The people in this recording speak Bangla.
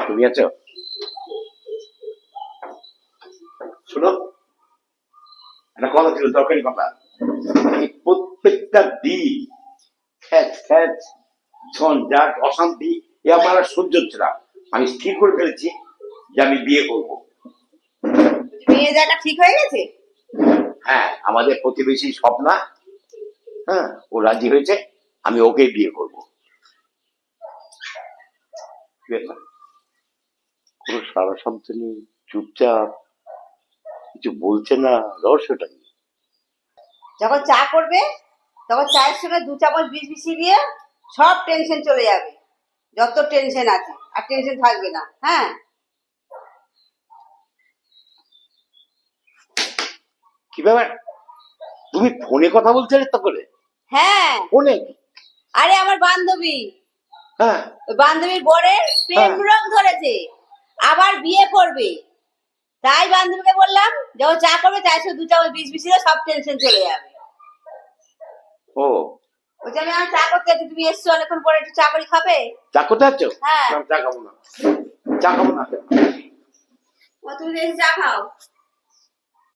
তুমি আছো? শোনো, একটা কথা ছিল, দরকারি কথা। প্রত্যেকটা দিন খ্যাচ খ্যাচ ঝঞ্ঝাট অশান্তি এ আমার আর সহ্য হচ্ছে না। আমি স্থির করে ফেলেছি যে আমি বিয়ে করবো। মেয়ে দেখা ঠিক হয়ে গেছে? হ্যাঁ, আমাদের প্রতিবেশী স্বপ্না, হ্যাঁ, ও রাজি হয়েছে, আমি ওকে বিয়ে করবো। কোনো সারা শব্দ নেই, চুপচাপ, কিছু বলছে না, রহস্যটা কি? যখন চা করবে তখন চায়ের সঙ্গে 2 চামচ বিষ মিশিয়ে দিয়ে সব টেনশন চলে যাবে, যত টেনশন আছে আর টেনশন থাকবে না। হ্যাঁ, কি ব্যাপার, তুমি ফোনে কথা বলছিলে তো করে? হ্যাঁ, ফোনে? আরে আমার বান্ধবী, হ্যাঁ, ওই বান্ধবীর বরের প্রেম রোগ ধরেছে, আবার বিয়ে করবে। তাই বান্ধবীকে বললাম যখন চা করবে চায়ের সঙ্গে 2 চামচ বিষ মিশিয়ে সব টেনশন চলে যাবে। ও বলছি আমি চা করতে যাচ্ছি, তুমি এসছো অনেকক্ষণ পরে, একটু চা করে খাবে? চা করতে যাচ্ছ? হ্যাঁ। চা খাবো না, চা খাবো না। তুমি এসে চা খাও।